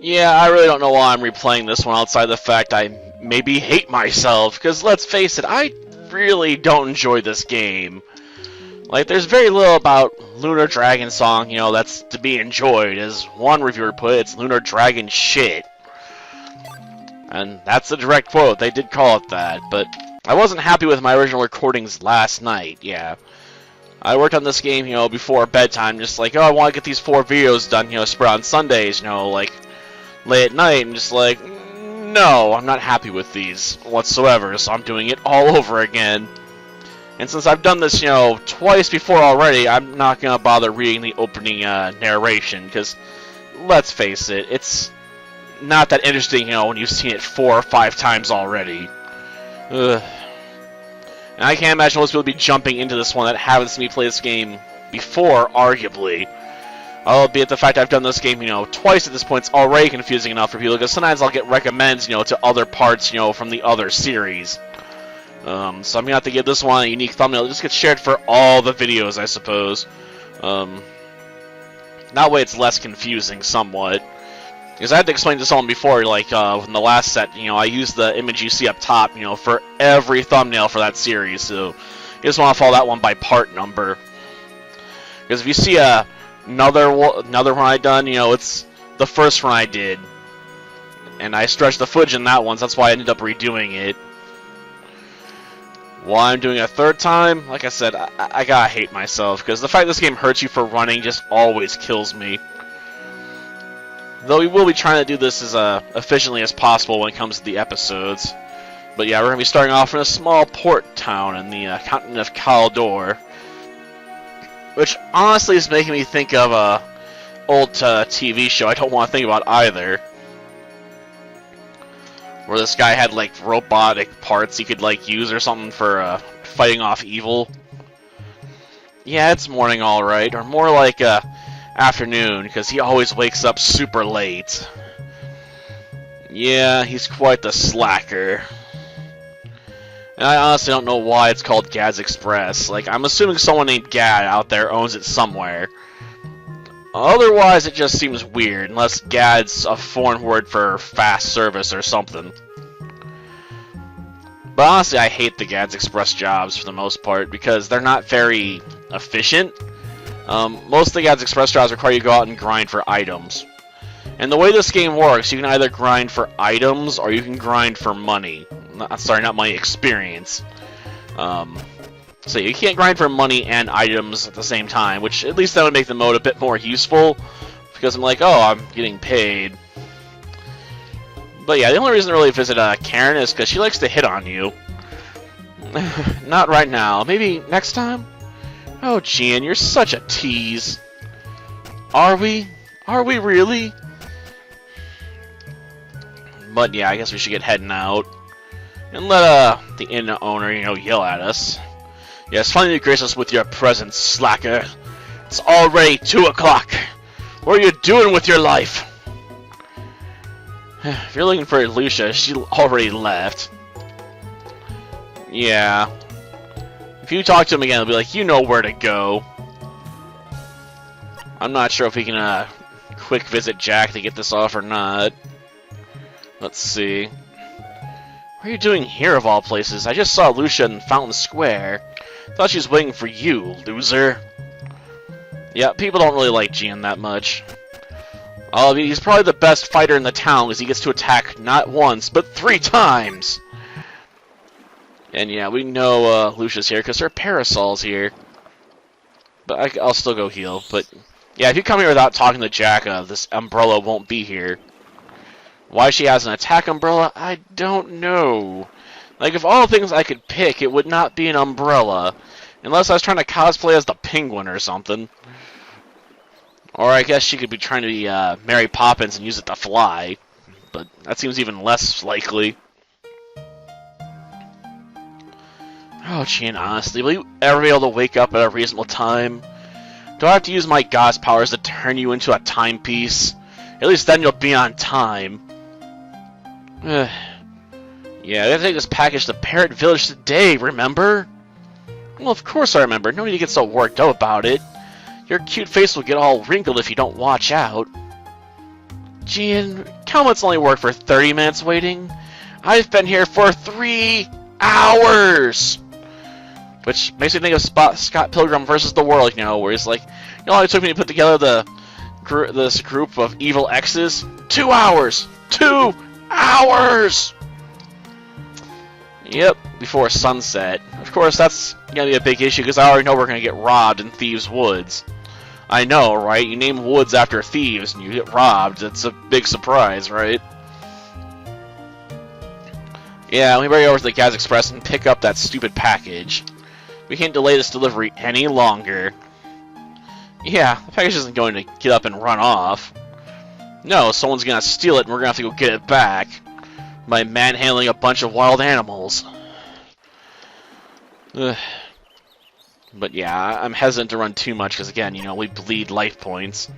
Yeah, I really don't know why I'm replaying this one outside the fact I maybe hate myself, because let's face it, I really don't enjoy this game. Like, there's very little about Lunar Dragon Song, you know, that's to be enjoyed. As one reviewer put it, it's Lunar Dragon shit. And that's a direct quote, they did call it that, but I wasn't happy with my original recordings last night, yeah. I worked on this game, you know, before bedtime, just like, oh, I want to get these 4 videos done, you know, spread on Sundays, you know, like, late at night, and just like, no, I'm not happy with these whatsoever, so I'm doing it all over again. And since I've done this, you know, twice before already, I'm not going to bother reading the opening narration, because, let's face it, it's not that interesting, you know, when you've seen it 4 or 5 times already. Ugh. And I can't imagine most people be jumping into this one that haven't seen me play this game before, arguably. Albeit the fact I've done this game, you know, twice at this point, it's already confusing enough for people, because sometimes I'll get recommends, you know, to other parts, you know, from the other series. So I'm going to have to give this one a unique thumbnail. It just gets shared for all the videos, I suppose. That way it's less confusing, somewhat. Because I had to explain to someone before, like, in the last set, you know, I used the image you see up top, you know, for every thumbnail for that series, so you just want to follow that one by part number. Because if you see another one I done, you know, it's the first one I did. And I stretched the footage in that one, so that's why I ended up redoing it. Why I'm doing it a third time, like I said, I gotta hate myself, because the fact this game hurts you for running just always kills me. Though we will be trying to do this as efficiently as possible when it comes to the episodes. But yeah, we're going to be starting off in a small port town in the continent of Caldor. Which honestly is making me think of a old TV show I don't want to think about either. Where this guy had like robotic parts he could like use or something for fighting off evil. Yeah, it's morning alright, or more like afternoon, because he always wakes up super late. Yeah, he's quite the slacker. And I honestly don't know why it's called Gad's Express. Like, I'm assuming someone named Gad out there owns it somewhere. Otherwise, it just seems weird, unless Gad's a foreign word for fast service or something. But honestly, I hate the Gad's Express jobs for the most part, because they're not very efficient. Most of the Gad's Express jobs require you to go out and grind for items. And the way this game works, you can either grind for items, or you can grind for money. Sorry, not money, experience. So you can't grind for money and items at the same time, which at least that would make the mode a bit more useful, because I'm like, oh, I'm getting paid. But yeah, the only reason to really visit Karen is because she likes to hit on you. Not right now. Maybe next time? Oh, Gian, you're such a tease. Are we? Are we really? But yeah, I guess we should get heading out. And let the inn owner, you know, yell at us. Yes, finally grace us with your presence, slacker. It's already 2 o'clock. What are you doing with your life? If you're looking for Lucia, she already left. Yeah. If you talk to him again, he'll be like, you know where to go. I'm not sure if we can quick visit Jack to get this off or not. Let's see. What are you doing here, of all places? I just saw Lucia in Fountain Square. Thought she was waiting for you, loser. Yeah, people don't really like Gian that much. I mean, he's probably the best fighter in the town because he gets to attack not once, but 3 times! And yeah, we know Lucia's here because her parasol's here. But I'll still go heal. But yeah, if you come here without talking to Jack, this umbrella won't be here. Why she has an attack umbrella, I don't know. Like, of all things I could pick, it would not be an umbrella. Unless I was trying to cosplay as the Penguin or something. Or I guess she could be trying to be Mary Poppins and use it to fly. But that seems even less likely. Oh, Gian, honestly, will you ever be able to wake up at a reasonable time? Do I have to use my God's powers to turn you into a timepiece? At least then you'll be on time. Yeah, I gotta take this package to Perit Village today, remember? Well, of course I remember. No need to get so worked up about it. Your cute face will get all wrinkled if you don't watch out. Gian, helmets only work for 30 minutes waiting. I've been here for 3 hours! Which makes me think of Scott Pilgrim versus the World, you know, where he's like, you know, it took me to put together this group of evil X's? 2 hours! 2 hours! Yep, before sunset. Of course, that's gonna be a big issue, because I already know we're gonna get robbed in Thieves' Woods. I know, right? You name woods after thieves and you get robbed. It's a big surprise, right? Yeah, let me hurry over to the Gas Express and pick up that stupid package. We can't delay this delivery any longer. Yeah, the package isn't going to get up and run off. No, someone's gonna steal it and we're gonna have to go get it back by manhandling a bunch of wild animals. Ugh. But yeah, I'm hesitant to run too much because, again, you know, we bleed life points.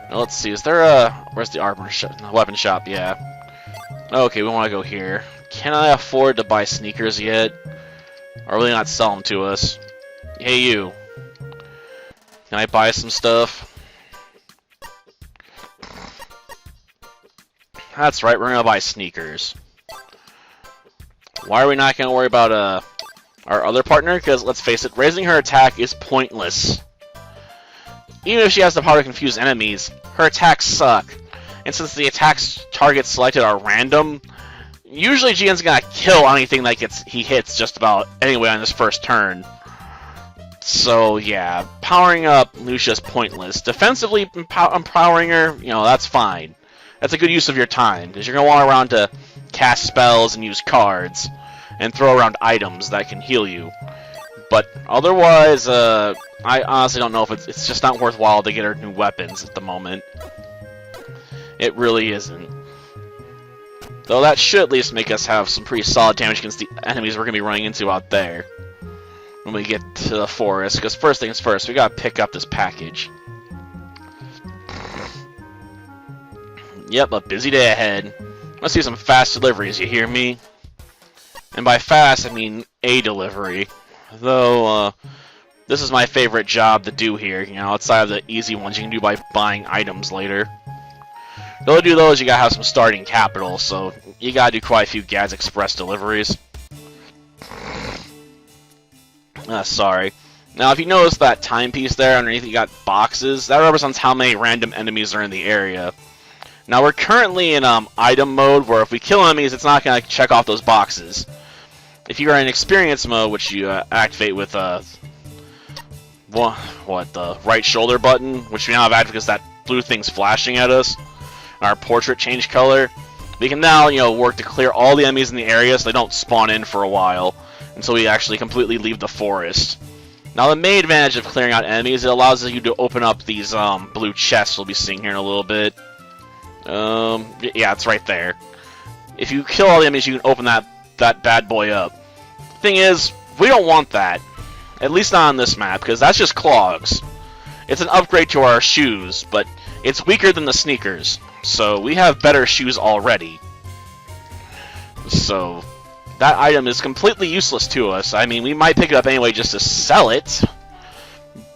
Now, let's see, is there a... Where's the armor shop? The weapon shop, yeah. Okay, we want to go here. Can I afford to buy sneakers yet? Or will they not sell them to us? Hey, you. Can I buy some stuff? That's right, we're going to buy sneakers. Why are we not going to worry about, our other partner? Because, let's face it, raising her attack is pointless. Even if she has the power to confuse enemies, her attacks suck. And since the attacks targets selected are random, usually Gian's gonna kill anything that he hits just about anyway on his first turn. So, yeah, powering up Lucia's pointless. Defensively empowering her, you know, that's fine. That's a good use of your time, because you're gonna want around to cast spells and use cards. And throw around items that can heal you. But otherwise, I honestly don't know if it's just not worthwhile to get her new weapons at the moment. It really isn't. Though that should at least make us have some pretty solid damage against the enemies we're going to be running into out there. When we get to the forest. Because first things first, we got to pick up this package. Yep, a busy day ahead. Let's see some fast deliveries, you hear me? And by fast, I mean a delivery. Though, this is my favorite job to do here, you know, outside of the easy ones you can do by buying items later. Though to do those, you gotta have some starting capital, so you gotta do quite a few Gas Express deliveries. Sorry. Now, if you notice that timepiece there underneath, you got boxes. That represents how many random enemies are in the area. Now, we're currently in item mode, where if we kill enemies, it's not gonna check off those boxes. If you are in experience mode, which you activate with the right shoulder button, which we now have activated because that blue thing's flashing at us, our portrait changed color, we can now, you know, work to clear all the enemies in the area so they don't spawn in for a while until we actually completely leave the forest. Now, the main advantage of clearing out enemies, it allows you to open up these blue chests we'll be seeing here in a little bit. Yeah, it's right there. If you kill all the enemies, you can open that bad boy up. Thing is, we don't want that. At least not on this map, because that's just clogs. It's an upgrade to our shoes, but it's weaker than the sneakers. So we have better shoes already. So that item is completely useless to us. I mean, we might pick it up anyway just to sell it.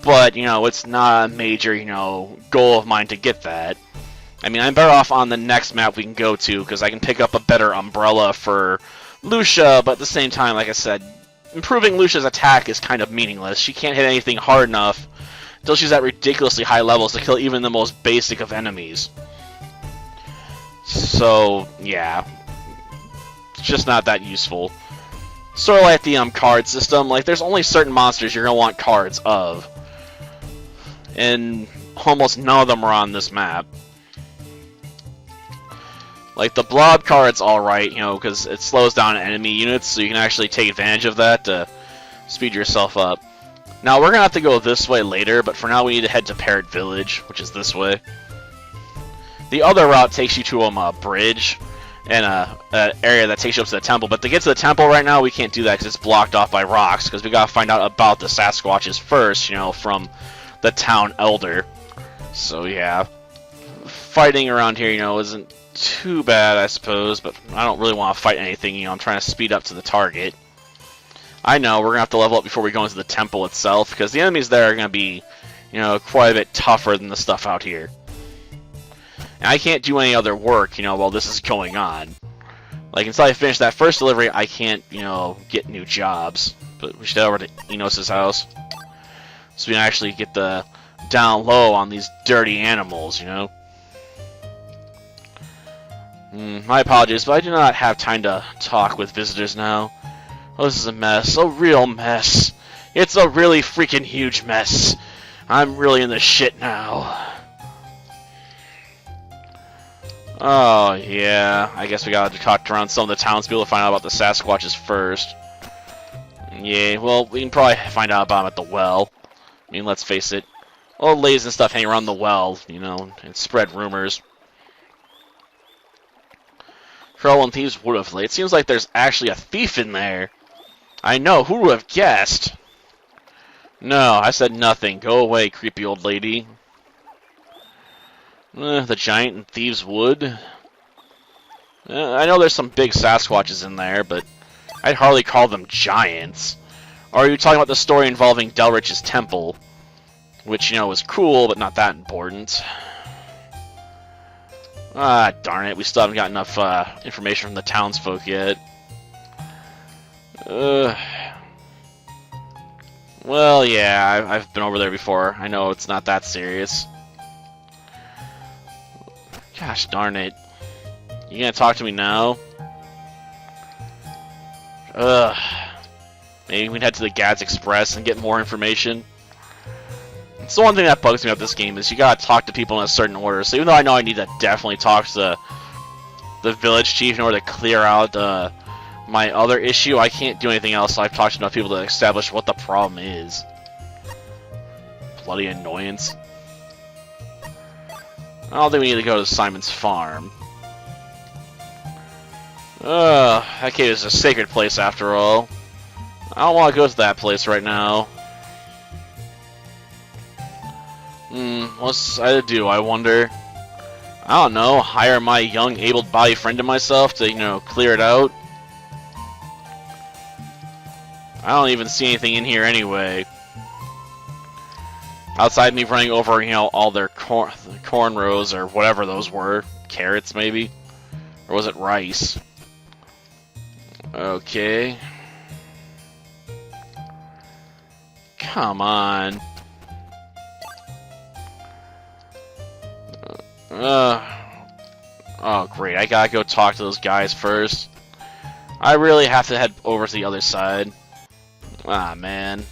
But, you know, it's not a major, you know, goal of mine to get that. I mean, I'm better off on the next map we can go to, because I can pick up a better umbrella for Lucia, but at the same time, like I said, improving Lucia's attack is kind of meaningless. She can't hit anything hard enough until she's at ridiculously high levels to kill even the most basic of enemies. So, yeah. It's just not that useful. Sort of like the card system, like, there's only certain monsters you're going to want cards of. And almost none of them are on this map. Like, the blob card's alright, you know, because it slows down enemy units, so you can actually take advantage of that to speed yourself up. Now, we're going to have to go this way later, but for now we need to head to Perit Village, which is this way. The other route takes you to a bridge and an area that takes you up to the temple, but to get to the temple right now, we can't do that because it's blocked off by rocks, because we got to find out about the Sasquatches first, you know, from the town elder. So, yeah. Fighting around here, you know, isn't too bad, I suppose, but I don't really want to fight anything, you know, I'm trying to speed up to the target. I know, we're going to have to level up before we go into the temple itself, because the enemies there are going to be, you know, quite a bit tougher than the stuff out here. And I can't do any other work, while this is going on. Like, until I finish that first delivery, I can't, get new jobs. But we should head over to Enos' house, so we can actually get the down low on these dirty animals, My apologies, but I do not have time to talk with visitors now. Oh, this is a mess. A real mess. It's a really freaking huge mess. I'm really in the shit now. Oh, yeah. I guess we gotta talk around some of the townspeople to find out about the Sasquatches first. Yeah, well, we can probably find out about them at the well. I mean, let's face it. Old ladies and stuff hang around the well, and spread rumors. Trouble and thieves would have laid. It seems like there's actually a thief in there. I know, who would have guessed? No, I said nothing. Go away, creepy old lady. The giant in Thieves' Wood. I know there's some big Sasquatches in there, but I'd hardly call them giants. Or are you talking about the story involving Delrich's temple? Which, was cool, but not that important. Ah, darn it. We still haven't got enough information from the townsfolk yet. Well, yeah, I've been over there before. I know it's not that serious. Gosh darn it. You gonna talk to me now? Maybe we can head to the Gads Express and get more information. It's the one thing that bugs me about this game is you gotta talk to people in a certain order. So even though I know I need to definitely talk to the village chief in order to clear out my other issue, I can't do anything else. So I've talked to enough people to establish what the problem is. Bloody annoyance. I don't think we need to go to Simon's farm. That cave is a sacred place after all. I don't want to go to that place right now. What's I to do, I wonder? I don't know, hire my young, able-bodied friend to myself to, clear it out? I don't even see anything in here anyway. Outside me running over, all their cornrows or whatever those were. Carrots, maybe? Or was it rice? Okay. Come on. Oh, great. I gotta go talk to those guys first. I really have to head over to the other side. Ah, man.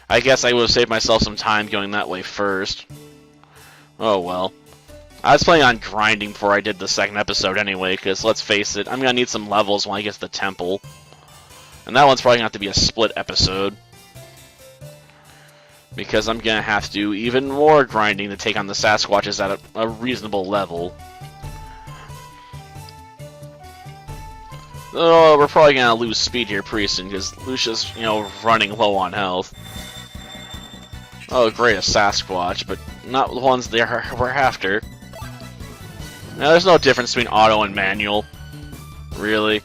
I guess I would have saved myself some time going that way first. Oh, well. I was planning on grinding before I did the second episode anyway, because let's face it, I'm gonna need some levels when I get to the temple. And that one's probably gonna have to be a split episode. Because I'm gonna have to do even more grinding to take on the Sasquatches at a reasonable level. Oh, we're probably gonna lose speed here pretty soon, because Lucia's, running low on health. Oh, great, a Sasquatch, but not the ones we're after. Now, there's no difference between auto and manual, really.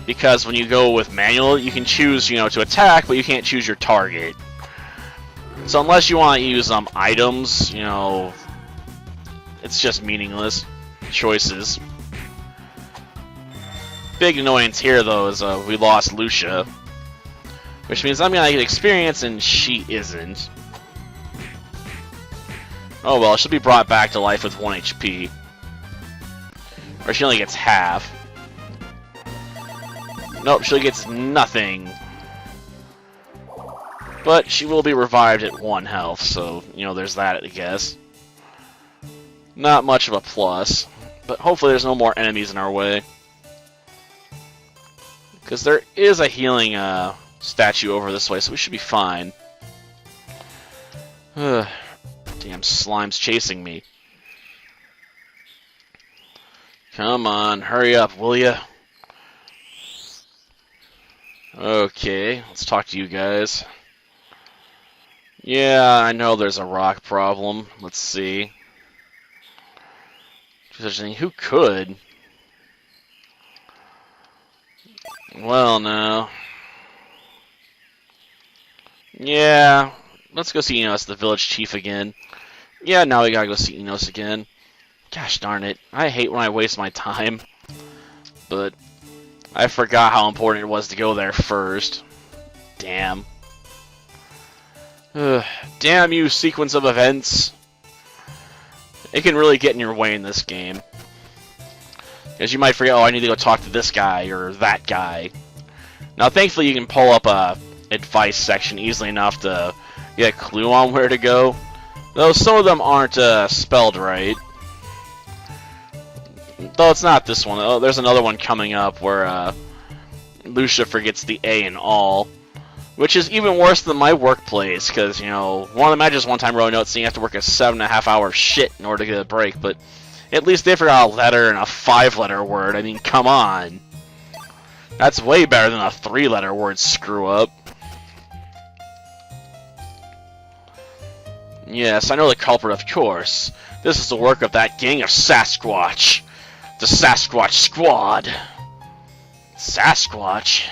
Because when you go with manual, you can choose, to attack, but you can't choose your target. So unless you want to use items, it's just meaningless choices. Big annoyance here, though, is we lost Lucia. Which means I'm gonna get experience, and she isn't. Oh well, she'll be brought back to life with 1 HP. Or she only gets half. Nope, she gets nothing. But she will be revived at 1 health, so, there's that, I guess. Not much of a plus. But hopefully there's no more enemies in our way. Because there is a healing, statue over this way, so we should be fine. Damn slime's chasing me. Come on, hurry up, will ya? Okay, let's talk to you guys. Yeah, I know there's a rock problem. Let's see. Such a thing. Who could? Well, no. Yeah, let's go see, the village chief again. Yeah, now we gotta go see Enos again. Gosh darn it. I hate when I waste my time. But I forgot how important it was to go there first. Damn. Ugh. Damn you, sequence of events. It can really get in your way in this game. Because you might forget, oh, I need to go talk to this guy or that guy. Now, thankfully, you can pull up a advice section easily enough to get a clue on where to go. Though some of them aren't spelled right. Though it's not this one. Oh, there's another one coming up where Lucia forgets the A in all. Which is even worse than my workplace, because, you know, one of the managers one time wrote a note saying you have to work a 7.5-hour shit in order to get a break, but at least they forgot a letter and a 5-letter word. I mean, come on. That's way better than a 3-letter word screw-up. Yes, I know the culprit, of course. This is the work of that gang of Sasquatch. The Sasquatch Squad. Sasquatch?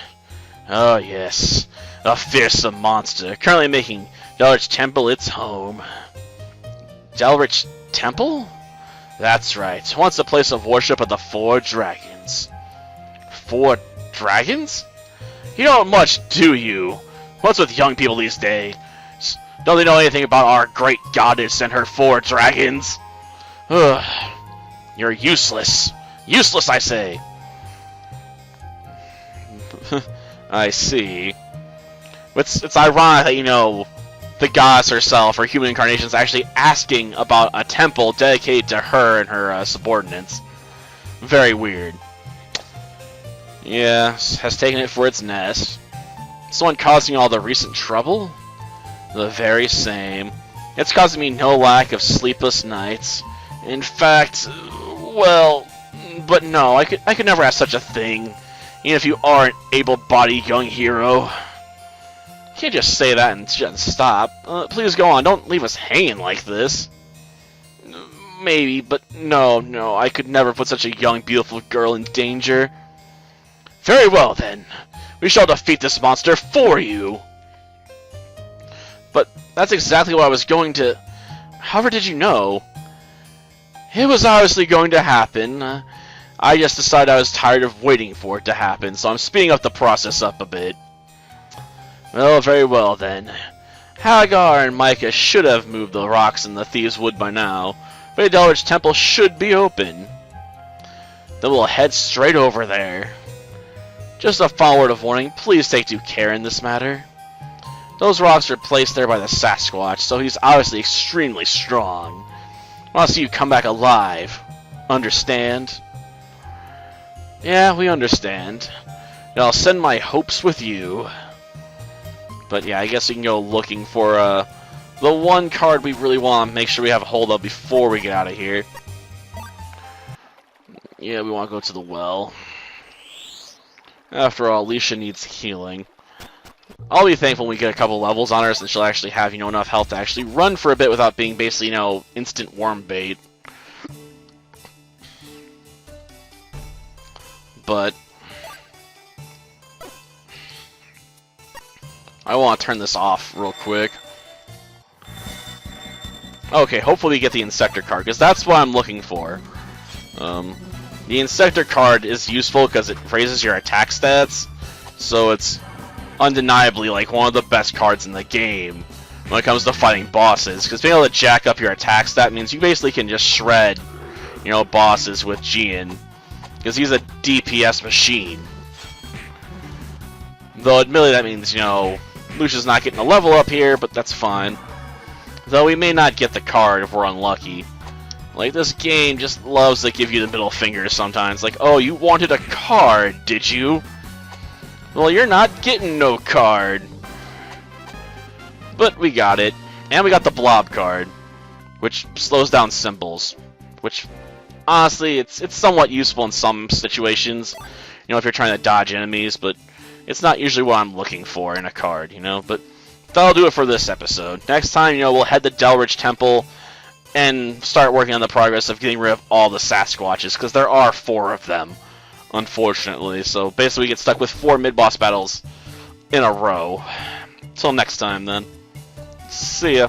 Oh, yes. A fearsome monster, currently making Delrich Temple its home. Delrich Temple? That's right, once a place of worship of the 4 dragons. 4 dragons? You don't much, do you? What's with young people these days? Don't they know anything about our great goddess and her 4 dragons? Ugh. You're useless. Useless, I say. I see. It's ironic that, you know, the goddess herself, or human incarnation, is actually asking about a temple dedicated to her and her subordinates. Very weird. Yes, has taken it for its nest. It's the one causing all the recent trouble? The very same. It's causing me no lack of sleepless nights. In fact, well, but no, I could never ask such a thing, even if you are an able-bodied young hero. You can't just say that and just stop. Please go on, don't leave us hanging like this. Maybe, but no, I could never put such a young, beautiful girl in danger. Very well, then. We shall defeat this monster for you. But that's exactly what I was going to... However did you know? It was obviously going to happen. I just decided I was tired of waiting for it to happen, so I'm speeding up the process up a bit. Well, very well then. Hagar and Micah should have moved the rocks in the Thieves' Wood by now, but the Delrich Temple should be open. Then we'll head straight over there. Just a final word of warning, please take due care in this matter. Those rocks were placed there by the Sasquatch, so he's obviously extremely strong. I want to see you come back alive. Understand? Yeah, we understand. And I'll send my hopes with you. But yeah, I guess we can go looking for the one card we really want to make sure we have a hold of before we get out of here. Yeah, we want to go to the well. After all, Alicia needs healing. I'll be thankful when we get a couple levels on her, since she'll actually have, you know, enough health to actually run for a bit without being basically, you know, instant worm bait. But I want to turn this off real quick. Okay, hopefully we get the Insector card, because that's what I'm looking for. The Insector card is useful because it raises your attack stats, so it's undeniably like one of the best cards in the game when it comes to fighting bosses, because being able to jack up your attack stat means you basically can just shred, you know, bosses with Gian, because he's a DPS machine. Though admittedly that means, you know, Lucia's not getting a level up here, but that's fine. Though we may not get the card if we're unlucky. Like, this game just loves to give you the middle finger sometimes. Like, oh, you wanted a card, did you? Well, you're not getting no card. But we got it. And we got the blob card, which slows down symbols. Which, honestly, it's somewhat useful in some situations. You know, if you're trying to dodge enemies, but it's not usually what I'm looking for in a card, you know? But that'll do it for this episode. Next time, you know, we'll head to Delrich Temple and start working on the progress of getting rid of all the Sasquatches, because there are 4 of them, unfortunately. So basically we get stuck with 4 mid-boss battles in a row. Till next time, then. See ya.